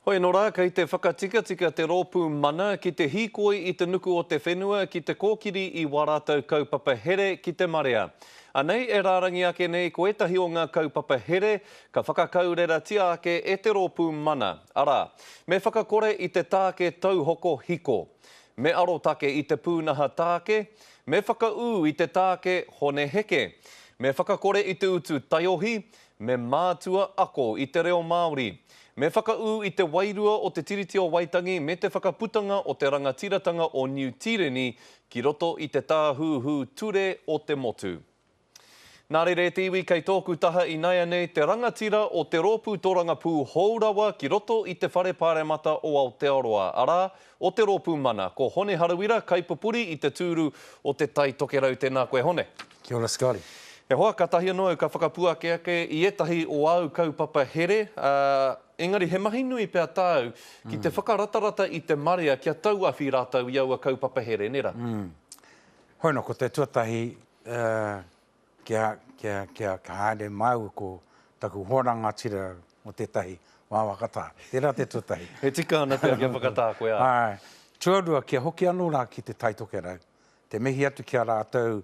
Hoi nō rā, kei te whakatika te rōpū mana ki te hīkoi i te nuku o te whenua ki te kōkiri i warātau kaupapa here ki te marea. Anei e rārangi ake nei ko etahi o ngā kaupapa here, ka whakakaurera tia ake e te rōpū mana. Arā, me whakakore i te tāke tauhoko hiko. Me aro take i te pūnaha tāke, me whakau i te tāke hone heke. Me whakakore i te utu taiohi, me mātua ako i te reo Māori. Me whakau i te wairua o te tiriti o Waitangi me te whakaputanga o te rangatiratanga o New Tireni ki roto i te tāhuhu ture o te motu. Nā re te iwi kei tōku taha i naia nei te rangatira o te rōpū tōranga pū Hourawa ki roto i te whare pāremata o Aotearoa. Arā, o te rōpū mana, ko Hone Harawira, kaipapuri i te tūru o te tai tokerau tēnā koe Hone. Kia ora, Scotty. He hoa, ka tahi anō ka whakapuake ake i etahi o au kaupapa here. Engari, he mahi nui pēr tāu ki te whakaratarata i te marea kia tauawhi rātau i aua kaupapa here, nera? Hoi no, ko te tuatahi kia haere mau ko taku horanga tira o tētahi wāwakata. Tērā te tuatahi. He tika ana pēr kia whakatā koe a. Tuarua, kia hoki anō rā ki te taitokerau. Te mihi atu kia rātau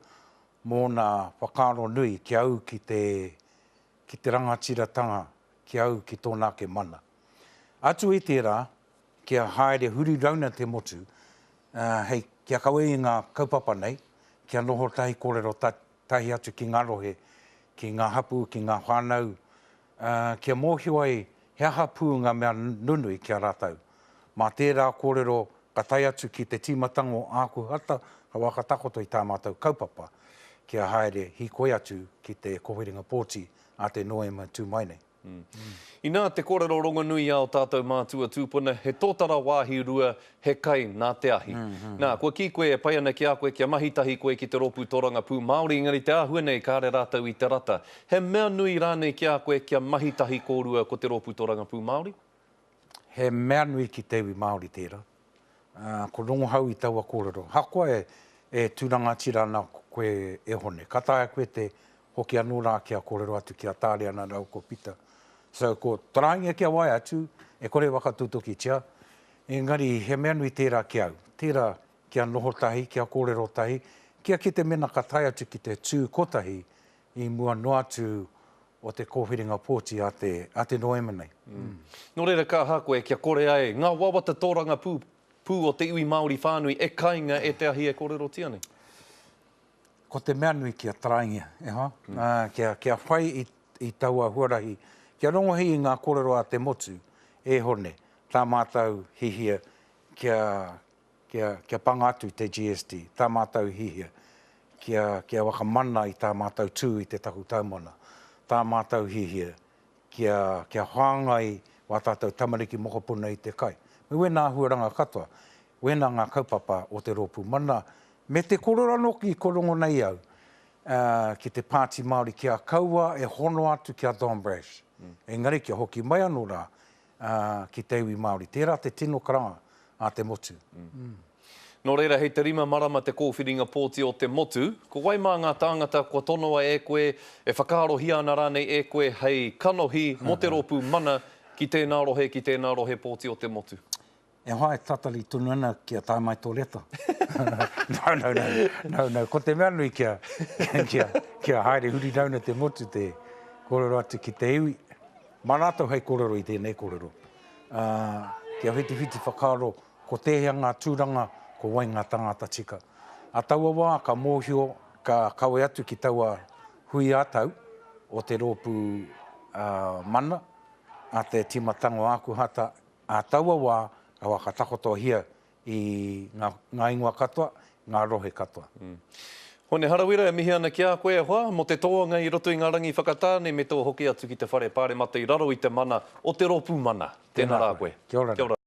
mōna whakaro nui kia au ki te rangatiratanga, kia au ki tōnā ke mana. Atu i tērā, kia haere huri rauna te motu, hei, kia kaue i ngā kaupapa nei, kia noho tahi kōrero tahi atu ki ngā rohe, ki ngā hapu, ki ngā whānau, kia mōhio ai he aha pū ngā mea nunui kia rātau. Mā tērā kōrero ka tai atu ki te tīmatango āku hata, ka wakatakoto i tā mātou kaupapa, kia haere hikoi atu ki te kohiringa pōti a te noema tūmaine. I nā te kōrero rongo nui ao tātou mātua tūpuna, he tōtara wāhi rua, he kai nā te ahi. Nā, kua ki koe e pai ana ki a koe, kia mahitahi koe ki te rōpū tōranga pū Māori, engari te āhua nei ka are rātau i te rata. He mea nui rānei ki a koe kia mahitahi kōrua ko te rōpū tōranga pū Māori? He mea nui ki te iwi Māori tērā. Ko rongo hau i taua kōrero. Hakoa e tūranga tira ana koe e hone. Kataia koe te hoki anō rā kia kōrero atu kia tāre ana rau ko pita. So, ko tarangia kia wai atu, e kore waka tūtoki tia. Engari, he mea nui tērā ki au. Tērā kia noho tahi, kia kōrero tahi, kia ki te mena ka tai atu ki te tū kotahi i mua no atu o te kōwhiringa pōti a te noema nei. Nō reira ka hakoe kia kore ai, ngā wawata tōranga pū o te iwi Māori whānui e kainga e te ahi e kōrero tia nei? Ko te mea nui kia tarangia, kia whai i taua huarahi, kia rongohi i ngā kōrero a te motu e hone, tā mātou hihia kia panga atu te GST, tā mātou hihia kia wakamana i tā mātou tū i te taku taumana, tā mātou hihia kia whāngai wā tātou tamariki mokopuna i te kai. Me wena huaranga katoa, wena ngā kaupapa o te rōpū mana, me te kororano ki korongo nei au, ki te Pāti Māori kia kaua e hono atu kia Don Brash. Engari kia hoki mai anō rā ki te iwi Māori. Tērā te tino karanga a te motu. Nō reira, hei te rima marama te kōwhiringa pōti o te motu, ko wai mā ngā tāngata kua tonoa e koe, e whakaarohi ana rānei e koe, hei kanohi mo te rōpū mana ki tēnā rohe pōti o te motu. E hoa e tatari tunu ana kia tai mai tō leta. No. Ko te mea nui kia haere huri rauna te motu te kōrero atu ki te iwi. Marātou hei kōrero i tēnei kōrero. Kia whiti whakaro ko tēhea ngā tūranga ko wai ngā tangata tika. A taua wā ka mōhio ka kawe atu ki taua hui ātau o te rōpū mana a te timatango āku hata. A taua wā ka waka takotoa hia i ngā ingoa katoa, ngā rohe katoa. Hone Harawira, e mihi ana ki a koe hoa, mo te toanga i roto i ngā rangi whakatāne, me tō hoki atu ki te whare pāremata i raro i te mana o te rōpū mana. Tēnā rā koe. Kia ora.